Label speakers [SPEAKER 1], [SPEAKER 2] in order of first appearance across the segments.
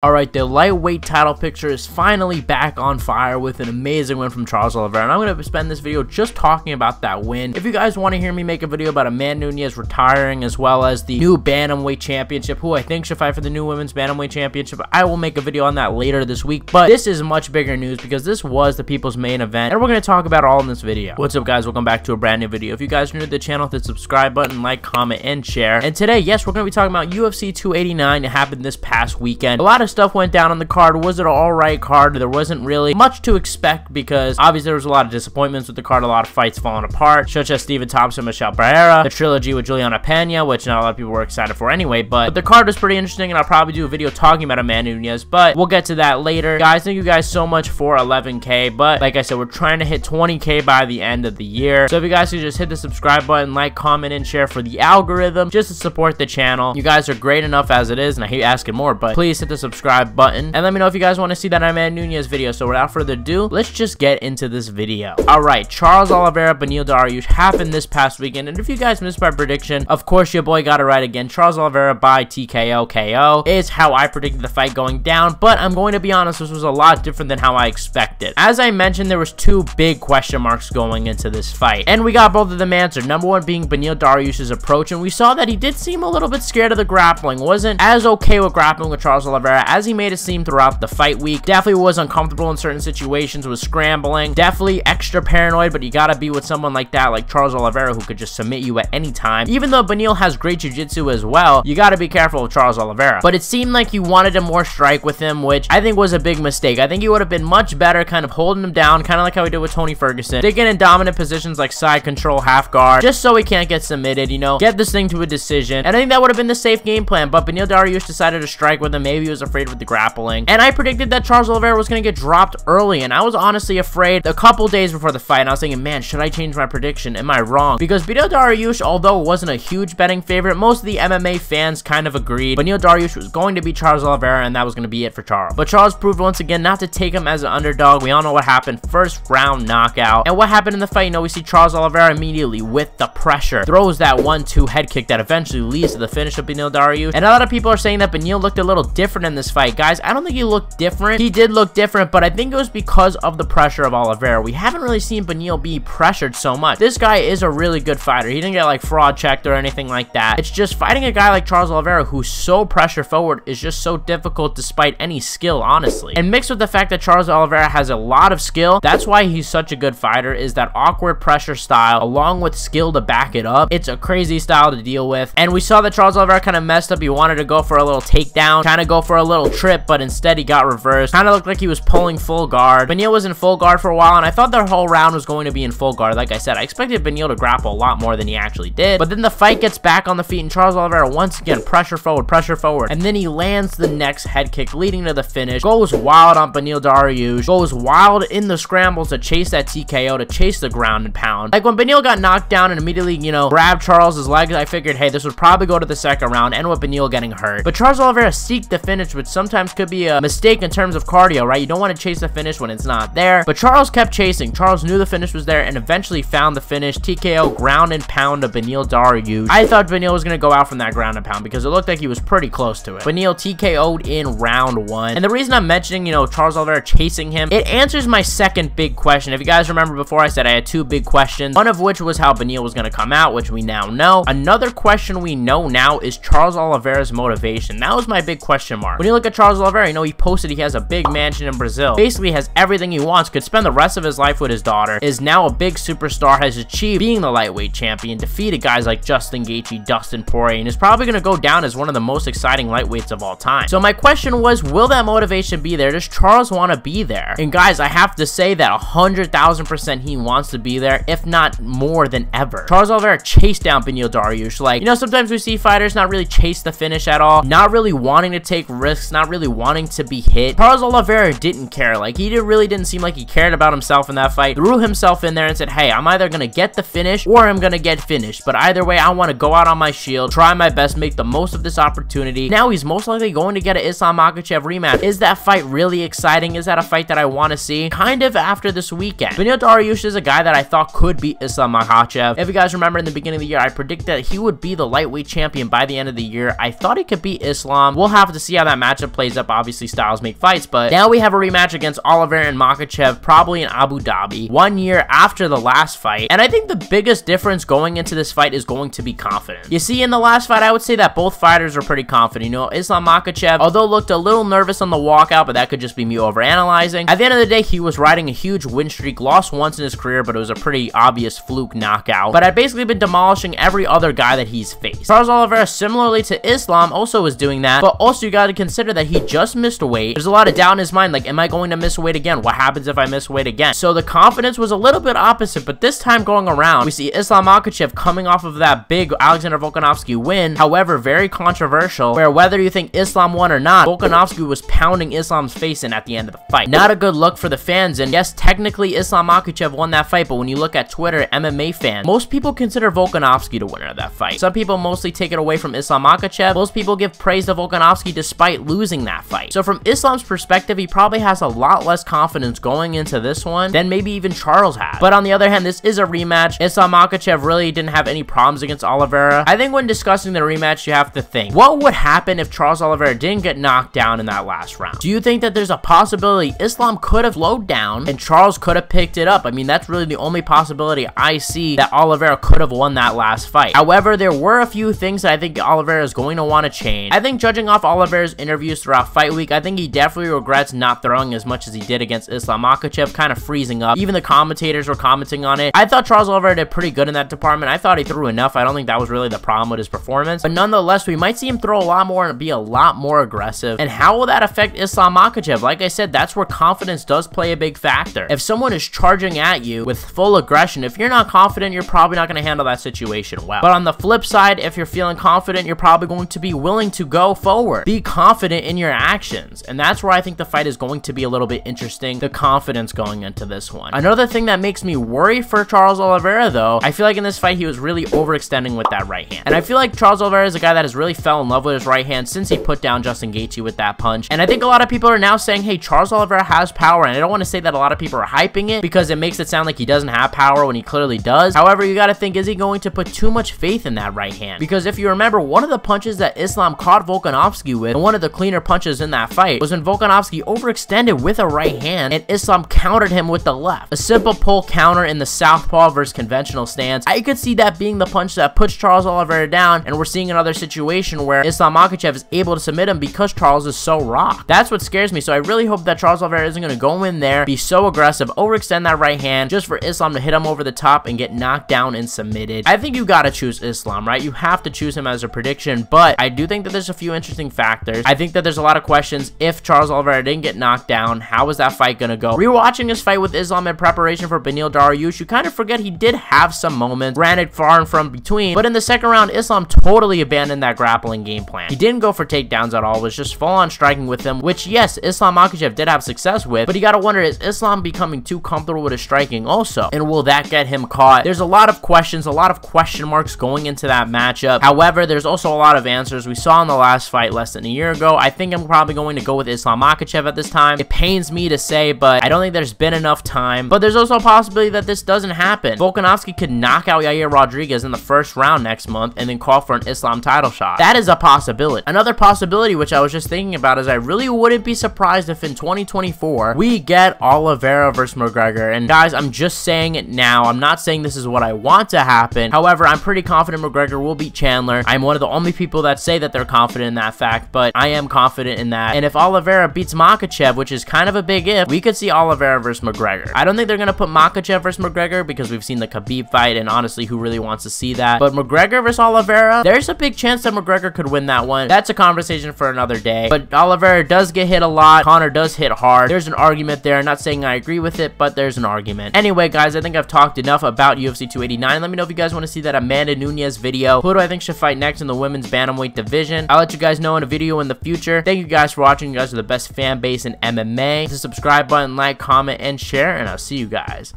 [SPEAKER 1] Alright, the lightweight title picture is finally back on fire with an amazing win from Charles Oliveira, and I'm going to spend this video just talking about that win. If you guys want to hear me make a video about Amanda Nunes retiring, as well as the new Bantamweight Championship, who I think should fight for the new Women's Bantamweight Championship, I will make a video on that later this week, but this is much bigger news because this was the people's main event, and we're going to talk about it all in this video. What's up, guys? Welcome back to a brand new video. If you guys are new to the channel, hit the subscribe button, like, comment, and share. And today, yes, we're going to be talking about UFC 289. It happened this past weekend. A lot of stuff went down on the card. Was it an alright card? There wasn't really much to expect because obviously there was a lot of disappointments with the card, a lot of fights falling apart, such as Stephen Thompson, Michelle Pereira, the trilogy with Juliana Pena, which not a lot of people were excited for anyway, but the card was pretty interesting, and I'll probably do a video talking about Amanda Nunes, but we'll get to that later. Guys, thank you guys so much for 11K, but like I said, we're trying to hit 20K by the end of the year, so if you guys could just hit the subscribe button, like, comment, and share for the algorithm, just to support the channel. You guys are great enough as it is, and I hate asking more, but please hit the subscribe button, and let me know if you guys want to see that Amanda Nunes video. So without further ado, let's just get into this video. Alright, Charles Oliveira, Beneil Dariush happened this past weekend, and if you guys missed my prediction, of course your boy got it right again. Charles Oliveira by TKO KO is how I predicted the fight going down, but I'm going to be honest, this was a lot different than how I expected. As I mentioned, there was two big question marks going into this fight, and we got both of them answered. Number one being Beneil Dariush's approach, and we saw that he did seem a little bit scared of the grappling, wasn't as okay with grappling with Charles Oliveira as he made it seem throughout the fight week. Definitely was uncomfortable in certain situations, was scrambling, definitely extra paranoid, but you gotta be with someone like that, like Charles Oliveira, who could just submit you at any time. Even though Beneil has great jiu-jitsu as well, you gotta be careful of Charles Oliveira. But it seemed like you wanted to more strike with him, which I think was a big mistake. I think he would have been much better kind of holding him down, kind of like how he did with Tony Ferguson, sticking in dominant positions like side control, half guard, just so he can't get submitted, you know, get this thing to a decision. And I think that would have been the safe game plan, but Beneil Dariush decided to strike with him. Maybe he was afraid with the grappling, and I predicted that Charles Oliveira was going to get dropped early, and I was honestly afraid a couple days before the fight, and I was thinking, man, should I change my prediction? Am I wrong? Because Beneil Dariush, although it wasn't a huge betting favorite, most of the MMA fans kind of agreed Beneil Dariush was going to be Charles Oliveira, and that was going to be it for Charles. But Charles proved once again not to take him as an underdog. We all know what happened. First round knockout. And what happened in the fight? You know, we see Charles Oliveira immediately with the pressure throws that 1-2 head kick that eventually leads to the finish of Beneil Dariush. And a lot of people are saying that Beneil looked a little different in this fight. Guys, I don't think he looked different. He did look different, but I think it was because of the pressure of Oliveira. We haven't really seen Beneil be pressured so much. This guy is a really good fighter. He didn't get like fraud checked or anything like that. It's just fighting a guy like Charles Oliveira who's so pressure forward is just so difficult despite any skill, honestly. And mixed with the fact that Charles Oliveira has a lot of skill, that's why he's such a good fighter, is that awkward pressure style along with skill to back it up. It's a crazy style to deal with. And we saw that Charles Oliveira kind of messed up. He wanted to go for a little takedown, kind of go for a little trip, but instead he got reversed. Kind of looked like he was pulling full guard. Beneil was in full guard for a while, and I thought the whole round was going to be in full guard. Like I said, I expected Beneil to grapple a lot more than he actually did, but then the fight gets back on the feet, and Charles Oliveira once again pressure forward, and then he lands the next head kick leading to the finish, goes wild on Beneil Dariush, goes wild in the scrambles to chase that TKO, to chase the ground and pound. Like when Beneil got knocked down and immediately, you know, grabbed Charles's legs, I figured, hey, this would probably go to the second round, and with Beneil getting hurt. But Charles Oliveira seeked the finish, which sometimes could be a mistake in terms of cardio, right? You don't want to chase the finish when it's not there, but Charles kept chasing. Charles knew the finish was there and eventually found the finish. TKO ground and pound to Beneil Dariush. I thought Beneil was going to go out from that ground and pound because it looked like he was pretty close to it. Beneil TKO'd in round 1. And the reason I'm mentioning, you know, Charles Oliveira chasing him, it answers my second big question. If you guys remember before, I said I had two big questions, one of which was how Beneil was going to come out, which we now know. Another question we know now is Charles Oliveira's motivation. That was my big question mark. When you look at Charles Oliveira, you know, he posted he has a big mansion in Brazil, basically has everything he wants, could spend the rest of his life with his daughter, is now a big superstar, has achieved being the lightweight champion, defeated guys like Justin Gaethje, Dustin Poirier, and is probably going to go down as one of the most exciting lightweights of all time. So my question was, will that motivation be there? Does Charles want to be there? And guys, I have to say that 100,000% he wants to be there, if not more than ever. Charles Oliveira chased down Beneil Dariush. Like, you know, sometimes we see fighters not really chase the finish at all, not really wanting to take risks, not really wanting to be hit. Charles Oliveira didn't care. Like, he really didn't seem like he cared about himself in that fight. Threw himself in there and said, hey, I'm either going to get the finish or I'm going to get finished. But either way, I want to go out on my shield, try my best, make the most of this opportunity. Now he's most likely going to get an Islam Makhachev rematch. Is that fight really exciting? Is that a fight that I want to see? Kind of after this weekend. Beneil Dariush is a guy that I thought could beat Islam Makhachev. If you guys remember in the beginning of the year, I predicted that he would be the lightweight champion by the end of the year. I thought he could beat Islam. We'll have to see how that matchup plays up. Obviously, styles make fights, but now we have a rematch against Oliveira and Makachev, probably in Abu Dhabi, 1 year after the last fight. And I think the biggest difference going into this fight is going to be confidence. You see, in the last fight, I would say that both fighters were pretty confident. You know, Islam Makhachev, although looked a little nervous on the walkout, but that could just be me overanalyzing. At the end of the day, he was riding a huge win streak, lost once in his career, but it was a pretty obvious fluke knockout. But I'd basically been demolishing every other guy that he's faced. Charles Oliveira, similarly to Islam, also was doing that, but also you gotta consider that he just missed weight. There's a lot of doubt in his mind, like, am I going to miss weight again? What happens if I miss weight again? So the confidence was a little bit opposite, but this time going around, we see Islam Makhachev coming off of that big Alexander Volkanovski win, however, very controversial, where whether you think Islam won or not, Volkanovski was pounding Islam's face in at the end of the fight. Not a good look for the fans, and yes, technically Islam Makhachev won that fight, but when you look at Twitter, MMA fans, most people consider Volkanovski the winner of that fight. Some people mostly take it away from Islam Makhachev. Most people give praise to Volkanovski despite losing that fight. So from Islam's perspective, he probably has a lot less confidence going into this one than maybe even Charles had. But on the other hand, this is a rematch. Islam Makhachev really didn't have any problems against Oliveira. I think when discussing the rematch, you have to think, what would happen if Charles Oliveira didn't get knocked down in that last round? Do you think that there's a possibility Islam could have slowed down and Charles could have picked it up? I mean, that's really the only possibility I see that Oliveira could have won that last fight. However, there were a few things that I think Oliveira is going to want to change. I think judging off Oliveira's interviews throughout fight week, I think he definitely regrets not throwing as much as he did against Islam Makhachev, kind of freezing up. Even the commentators were commenting on it. I thought Charles Oliveira did pretty good in that department. I thought he threw enough. I don't think that was really the problem with his performance. But nonetheless, we might see him throw a lot more and be a lot more aggressive. And how will that affect Islam Makhachev? Like I said, that's where confidence does play a big factor. If someone is charging at you with full aggression, if you're not confident, you're probably not going to handle that situation well. But on the flip side, if you're feeling confident, you're probably going to be willing to go forward. Be confident in your actions. And that's where I think the fight is going to be a little bit interesting, the confidence going into this one. Another thing that makes me worry for Charles Oliveira, though, I feel like in this fight, he was really overextending with that right hand. And I feel like Charles Oliveira is a guy that has really fell in love with his right hand since he put down Justin Gaethje with that punch. And I think a lot of people are now saying, hey, Charles Oliveira has power. And I don't want to say that a lot of people are hyping it because it makes it sound like he doesn't have power when he clearly does. However, you got to think, is he going to put too much faith in that right hand? Because if you remember, one of the punches that Islam caught Volkanovski with, and one of the cleaner punches in that fight, was when Volkanovski overextended with a right hand and Islam countered him with the left. A simple pull counter in the southpaw versus conventional stance. I could see that being the punch that puts Charles Oliveira down, and we're seeing another situation where Islam Makhachev is able to submit him because Charles is so rocked. That's what scares me. So I really hope that Charles Oliveira isn't going to go in there, be so aggressive, overextend that right hand just for Islam to hit him over the top and get knocked down and submitted. I think you got to choose Islam, right? You have to choose him as a prediction, but I do think that there's a few interesting factors. I think that there's a lot of questions. If Charles Oliveira didn't get knocked down, how is that fight going to go? Rewatching his fight with Islam in preparation for Beneil Dariush, you kind of forget he did have some moments, granted far and from between, but in the second round, Islam totally abandoned that grappling game plan. He didn't go for takedowns at all, was just full-on striking with him, which yes, Islam Makhachev did have success with, but you gotta wonder, is Islam becoming too comfortable with his striking also? And will that get him caught? There's a lot of questions, a lot of question marks going into that matchup. However, there's also a lot of answers. We saw in the last fight less than a year ago. I think I'm probably going to go with Islam Makhachev at this time. It pains me to say, but I don't think there's been enough time. But there's also a possibility that this doesn't happen. Volkanovski could knock out Yair Rodriguez in the first round next month and then call for an Islam title shot. That is a possibility. Another possibility, which I was just thinking about, is I really wouldn't be surprised if in 2024 we get Oliveira versus McGregor. And guys, I'm just saying it now. I'm not saying this is what I want to happen. However, I'm pretty confident McGregor will beat Chandler. I'm one of the only people that say that they're confident in that fact, but I am confident in that. And if Oliveira beats Makachev, which is kind of a big if, we could see Oliveira versus McGregor. I don't think they're going to put Makachev versus McGregor because we've seen the Khabib fight, and honestly, who really wants to see that? But McGregor versus Oliveira, there's a big chance that McGregor could win that one. That's a conversation for another day. But Oliveira does get hit a lot. Conor does hit hard. There's an argument there. I'm not saying I agree with it, but there's an argument. Anyway, guys, I think I've talked enough about UFC 289. Let me know if you guys want to see that Amanda Nunes video. Who do I think should fight next in the women's bantamweight division? I'll let you guys know in a video in the future. Thank you guys for watching. You guys are the best fan base in MMA. Hit the subscribe button, like, comment, and share, and I'll see you guys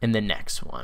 [SPEAKER 1] in the next one.